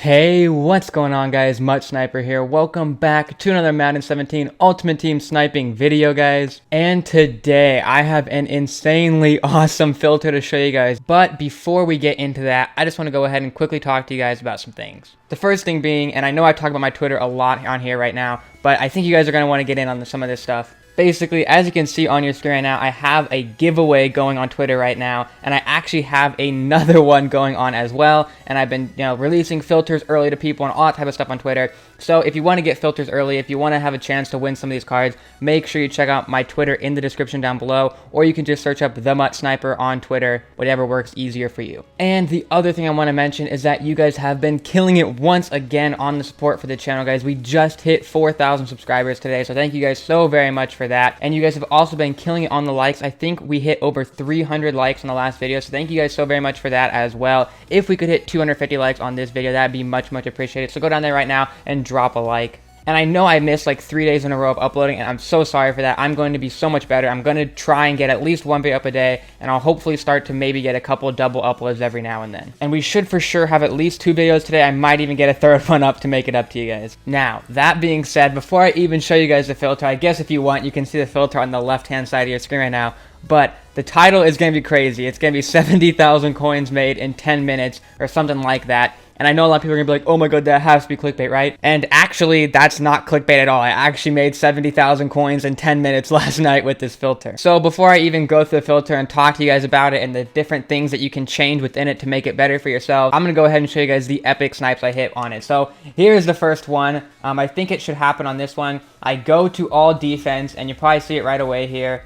Hey, what's going on guys? Mutt Sniper here. Welcome back to another Madden 17 Ultimate Team Sniping video, guys. And today I have an insanely awesome filter to show you guys. But before we get into that, I just want to go ahead and quickly talk to you guys about some things. The first thing being, and I know I talk about my Twitter a lot on here right now, but I think you guys are going to want to get in on some of this stuff. Basically, as you can see on your screen right now, I have a giveaway going on Twitter right now, and I actually have another one going on as well, and I've been, releasing filters early to people and all that type of stuff on Twitter. So if you want to get filters early, if you want to have a chance to win some of these cards, make sure you check out my Twitter in the description down below, or you can just search up the Mutt Sniper on Twitter, whatever works easier for you. And the other thing I want to mention is that you guys have been killing it once again on the support for the channel, guys. We just hit 4,000 subscribers today, so thank you guys so very much for that. And you guys have also been killing it on the likes. I think we hit over 300 likes on the last video, so thank you guys so very much for that as well. If we could hit 250 likes on this video, that'd be much appreciated. So go down there right now and drop a like. And I know I missed like 3 days in a row of uploading, and I'm so sorry for that. I'm going to be so much better. I'm going to try and get at least one video up a day, and I'll hopefully start to maybe get a couple double uploads every now and then. And we should for sure have at least 2 videos today. I might even get a third one up to make it up to you guys. Now, that being said, before I even show you guys the filter, I guess if you want, you can see the filter on the left-hand side of your screen right now. But the title is going to be crazy. It's going to be 70,000 coins made in 10 minutes or something like that. And I know a lot of people are going to be like, oh my god, that has to be clickbait, right? And actually, that's not clickbait at all. I actually made 70,000 coins in 10 minutes last night with this filter. So before I even go through the filter and talk to you guys about it and the different things that you can change within it to make it better for yourself, I'm going to go ahead and show you guys the epic snipes I hit on it. So here's the first one. I think it should happen on this one. I go to all defense, and you probably see it right away here.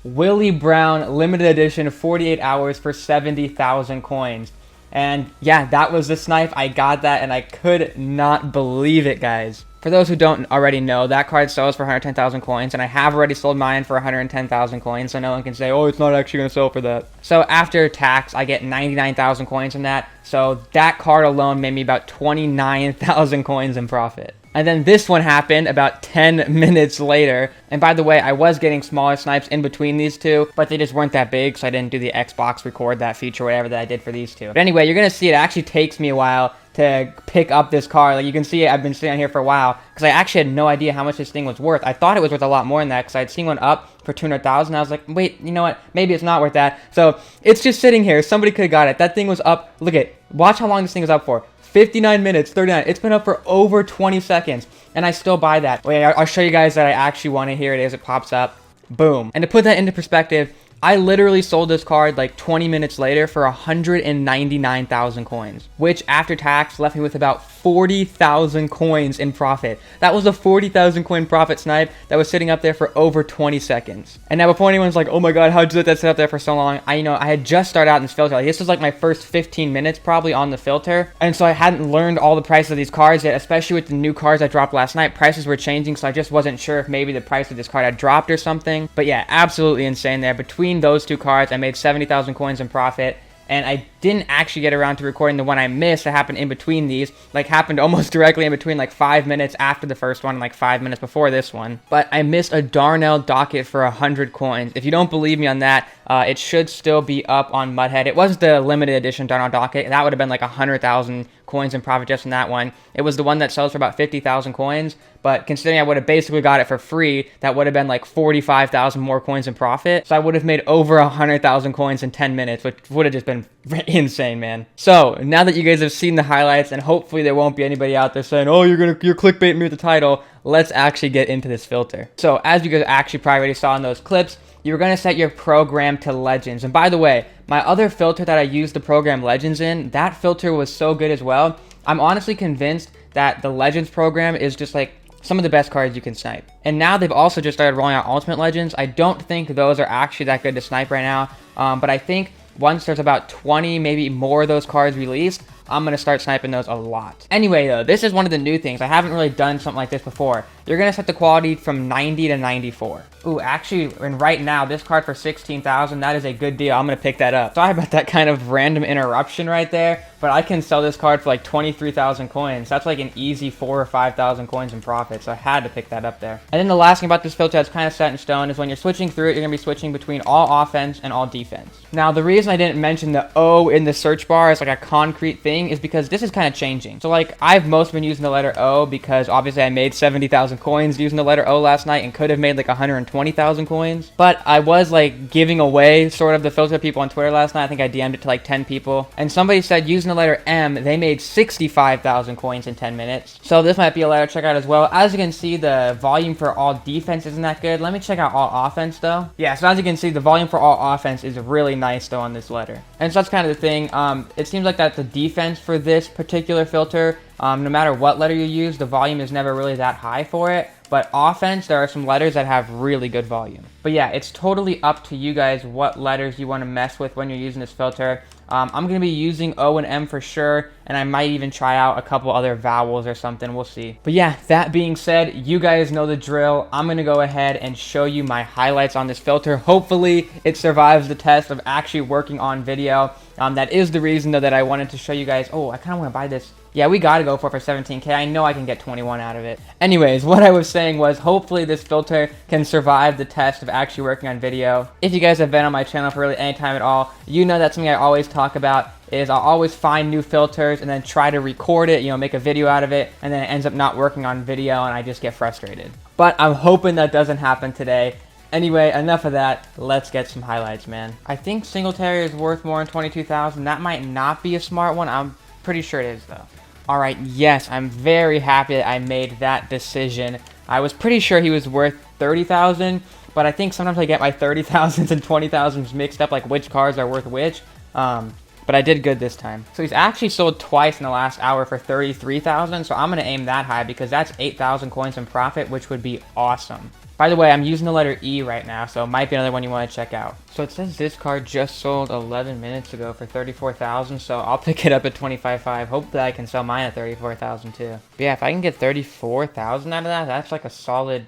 Willie Brown limited edition 48 hours for 70,000 coins. And yeah, that was the snipe. I got that, and I could not believe it, guys. For those who don't already know, that card sells for 110,000 coins, and I have already sold mine for 110,000 coins, so no one can say, oh, it's not actually going to sell for that. So after tax, I get 99,000 coins from that, so that card alone made me about 29,000 coins in profit. And then this one happened about 10 minutes later. And by the way, I was getting smaller snipes in between these two, but they just weren't that big, so I didn't do the Xbox record that feature, whatever that I did for these two. But anyway, you're going to see it actually takes me a while to pick up this card. Like you can see, I've been sitting on here for a while because I actually had no idea how much this thing was worth. I thought it was worth a lot more than that because I'd seen one up for 200,000. I was like, wait, you know what? Maybe it's not worth that. So it's just sitting here. Somebody could have got it. That thing was up. Look at, watch how long this thing was up for. 59 minutes, 39. It's been up for over 20 seconds, and I still buy that. Wait, I'll show you guys that I actually want it. Here it is. It pops up. Boom. And to put that into perspective, I literally sold this card like 20 minutes later for 199,000 coins, which after tax left me with about 40,000 coins in profit. That was a 40,000 coin profit snipe that was sitting up there for over 20 seconds. And now before anyone's like, oh my god, how'd you let that sit up there for so long? I had just started out in this filter. Like, this was like my first 15 minutes probably on the filter. And so I hadn't learned all the prices of these cards yet, especially with the new cards I dropped last night. Prices were changing, so I just wasn't sure if maybe the price of this card had dropped or something. But yeah, absolutely insane there. Between those two cards, I made 70,000 coins in profit. And I didn't actually get around to recording the one I missed that happened in between these. Like, happened almost directly in between, like 5 minutes after the first one and like 5 minutes before this one. But I missed a Darnell docket for 100 coins. If you don't believe me on that, it should still be up on Mudhead. It wasn't the limited edition Darnell docket. That would have been like 100,000 coins in profit just in that one. It was the one that sells for about 50,000 coins. But considering I would have basically got it for free, that would have been like 45,000 more coins in profit. So I would have made over 100,000 coins in 10 minutes, which would have just been insane, man. So now that you guys have seen the highlights, and hopefully there won't be anybody out there saying, oh, you're clickbaiting me with the title, let's actually get into this filter. So as you guys actually probably already saw in those clips, you're going to set your program to Legends. And by the way, my other filter that I used to program Legends in, that filter was so good as well. I'm honestly convinced that the Legends program is just like some of the best cards you can snipe. And now they've also just started rolling out Ultimate Legends. I don't think those are actually that good to snipe right now, but I think once there's about 20, maybe more of those cards released, I'm going to start sniping those a lot. Anyway, though, this is one of the new things. I haven't really done something like this before. You're going to set the quality from 90 to 94. Ooh, actually, and right now, this card for 16,000, that is a good deal. I'm going to pick that up. Sorry about that kind of random interruption right there, but I can sell this card for like 23,000 coins. That's like an easy 4,000 or 5,000 coins in profit, so I had to pick that up there. And then the last thing about this filter that's kind of set in stone is when you're switching through it, you're going to be switching between all offense and all defense. Now, the reason I didn't mention the O in the search bar is like a concrete thing thing is because this is kind of changing. So like I've most been using the letter O because obviously I made 70,000 coins using the letter O last night and could have made like 120,000 coins. But I was like giving away sort of the filter to people on Twitter last night. I think I DM'd it to like 10 people. And somebody said using the letter M, they made 65,000 coins in 10 minutes. So this might be a letter to check out as well. As you can see, the volume for all defense isn't that good. Let me check out all offense though. Yeah, so as you can see, the volume for all offense is really nice though on this letter. And so that's kind of the thing. It seems like that the defense for this particular filter, no matter what letter you use, the volume is never really that high for it. But offense, there are some letters that have really good volume. But yeah, it's totally up to you guys what letters you want to mess with when you're using this filter. I'm going to be using O and M for sure, and I might even try out a couple other vowels or something. We'll see. But yeah, that being said, you guys know the drill. I'm going to go ahead and show you my highlights on this filter. Hopefully, it survives the test of actually working on video. That is the reason, though, that I wanted to show you guys. Oh, I kind of want to buy this. Yeah, we got to go for 17K. I know I can get 21 out of it. Anyways, what I was saying was hopefully this filter can survive the test of actually working on video. If you guys have been on my channel for really any time at all, you know that's something I always talk about is I'll always find new filters and then try to record it, you know, make a video out of it, and then it ends up not working on video and I just get frustrated. But I'm hoping that doesn't happen today. Anyway, enough of that. Let's get some highlights, man. I think Singletary is worth more than 22,000. That might not be a smart one. I'm pretty sure it is, though. All right, yes, I'm very happy that I made that decision. I was pretty sure he was worth 30,000, but I think sometimes I get my 30,000s and 20,000s mixed up, like which cars are worth which. But I did good this time. So he's actually sold twice in the last hour for 33,000, so I'm going to aim that high because that's 8,000 coins in profit, which would be awesome. By the way, I'm using the letter E right now, so it might be another one you want to check out. So it says this card just sold 11 minutes ago for 34,000, so I'll pick it up at 25.5. Hopefully I can sell mine at 34,000 too. But yeah, if I can get 34,000 out of that, that's like a solid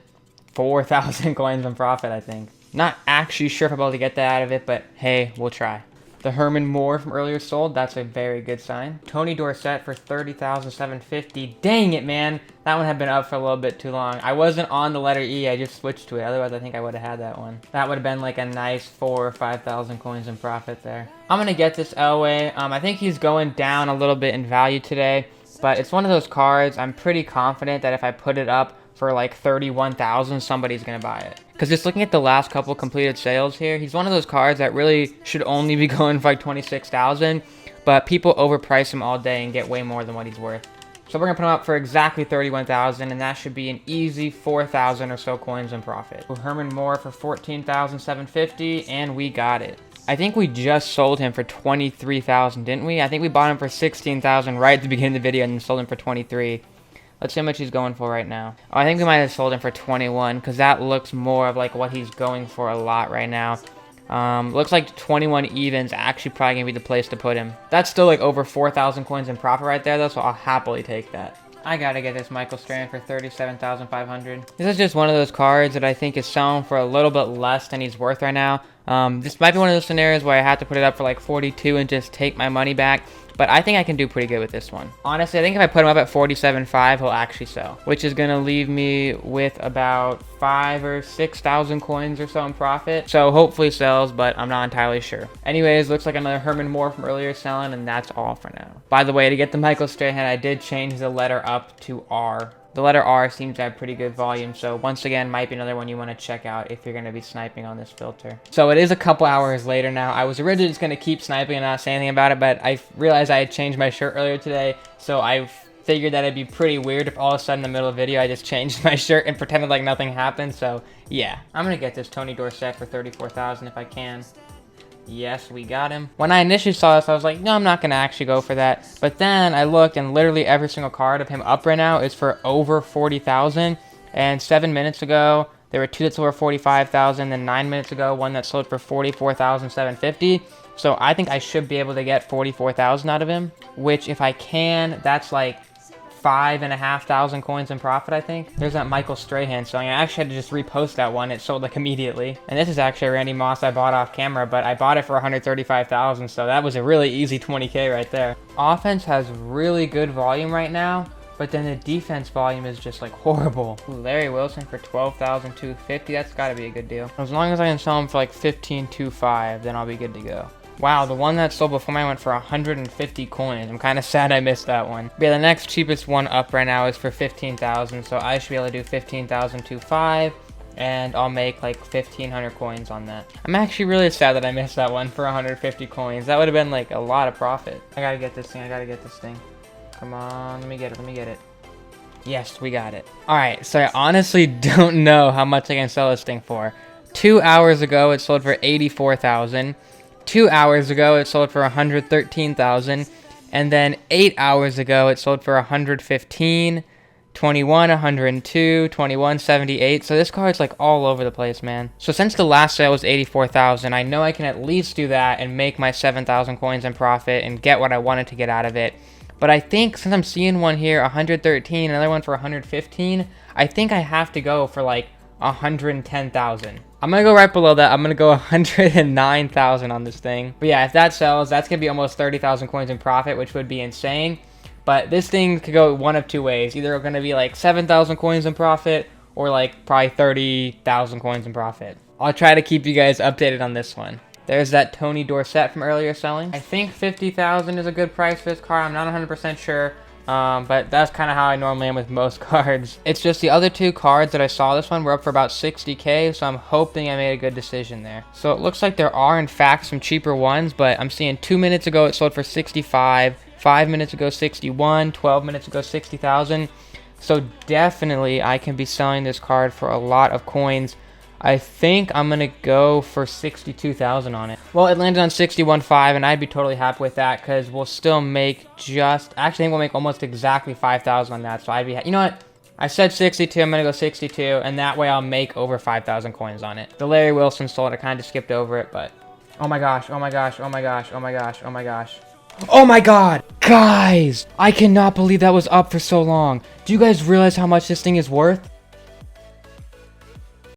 4,000 coins in profit, I think. Not actually sure if I'm able to get that out of it, but hey, we'll try. The Herman Moore from earlier sold. That's a very good sign. Tony Dorsett for 30,750. Dang it, man. That one had been up for a little bit too long. I wasn't on the letter E. I just switched to it. Otherwise, I think I would have had that one. That would have been like a nice 4,000 or 5,000 coins in profit there. I'm going to get this Elway. I think he's going down a little bit in value today. But it's one of those cards. I'm pretty confident that if I put it up for like 31,000, somebody's going to buy it. Because just looking at the last couple completed sales here, he's one of those cards that really should only be going for like 26,000, but people overprice him all day and get way more than what he's worth. So we're going to put him up for exactly 31,000, and that should be an easy 4,000 or so coins in profit. Herman Moore for 14,750, and we got it. I think we just sold him for 23,000, didn't we? I think we bought him for 16,000 right at the beginning of the video and then sold him for 23. Let's see how much he's going for right now. Oh, I think we might have sold him for 21 because that looks more of like what he's going for a lot right now. Looks like 21 evens actually probably going to be the place to put him. That's still like over 4,000 coins in profit right there though, so I'll happily take that. I gotta get this Michael Strahan for 37,500. This is just one of those cards that I think is selling for a little bit less than he's worth right now. This might be one of those scenarios where I have to put it up for like 42 and just take my money back. But I think I can do pretty good with this one. Honestly, I think if I put him up at 47.5, he'll actually sell. Which is going to leave me with about 5,000 or 6,000 coins or so in profit. So hopefully sells, but I'm not entirely sure. Anyways, looks like another Herman Moore from earlier selling, and that's all for now. By the way, to get the Michael Strahan, I did change the letter up to R. The letter R seems to have pretty good volume, so once again, might be another one you want to check out if you're going to be sniping on this filter. So it is a couple hours later now. I was originally just going to keep sniping and not say anything about it, but I realized I had changed my shirt earlier today, so I figured that it'd be pretty weird if all of a sudden in the middle of the video I just changed my shirt and pretended like nothing happened, so yeah. I'm going to get this Tony Dorsett for 34,000 if I can. Yes, we got him. When I initially saw this, I was like, no, I'm not going to actually go for that. But then I looked, and literally every single card of him up right now is for over 40,000. And 7 minutes ago, there were two that sold for 45,000. Then 9 minutes ago, one that sold for 44,750. So I think I should be able to get 44,000 out of him. Which, if I can, that's like 5,500 coins in profit, I think. There's that Michael Strahan selling. I actually had to just repost that one. It sold like immediately. And this is actually a Randy Moss I bought off camera, but I bought it for 135,000, so that was a really easy 20K right there. Offense has really good volume right now, but then the defense volume is just like horrible. Ooh, Larry Wilson for 12,250. That's got to be a good deal. As long as I can sell him for like 15,250, then I'll be good to go. Wow, the one that sold before mine went for 150 coins. I'm kind of sad I missed that one. But yeah, the next cheapest one up right now is for 15,000. So I should be able to do 15,025. And I'll make like 1,500 coins on that. I'm actually really sad that I missed that one for 150 coins. That would have been like a lot of profit. I gotta get this thing. Come on, let me get it. Yes, we got it. Alright, so I honestly don't know how much I can sell this thing for. 2 hours ago, it sold for 84,000. 2 hours ago, it sold for 113,000. And then 8 hours ago, it sold for 115, 21, 102, 21, 78. So this card's like all over the place, man. So since the last sale was 84,000, I know I can at least do that and make my 7,000 coins in profit and get what I wanted to get out of it. But I think since I'm seeing one here, 113, another one for 115, I think I have to go for like 110,000. I'm gonna go right below that. I'm gonna go 109,000 on this thing. But yeah, if that sells, that's gonna be almost 30,000 coins in profit, which would be insane. But this thing could go one of two ways. Either it's gonna be like 7,000 coins in profit, or like probably 30,000 coins in profit. I'll try to keep you guys updated on this one. There's that Tony Dorsett from earlier selling. I think 50,000 is a good price for this card. I'm not 100% sure. But that's kind of how I normally am with most cards. It's just the other two cards that I saw this one were up for about 60k, so I'm hoping I made a good decision there. So it looks like there are in fact some cheaper ones, but I'm seeing 2 minutes ago it sold for 65, 5 minutes ago 61, 12 minutes ago 60,000. So definitely I can be selling this card for a lot of coins. I think I'm going to go for 62,000 on it. Well, it landed on 61.5, and I'd be totally happy with that because we'll still make just... Actually, I think we'll make almost exactly 5,000 on that, so I'd be... You know what? I said 62, I'm going to go 62, and that way I'll make over 5,000 coins on it. The Larry Wilson sold, I kind of skipped over it, but... Oh my gosh, oh my gosh, oh my gosh, oh my gosh, oh my gosh. Oh my god! Guys! I cannot believe that was up for so long. Do you guys realize how much this thing is worth?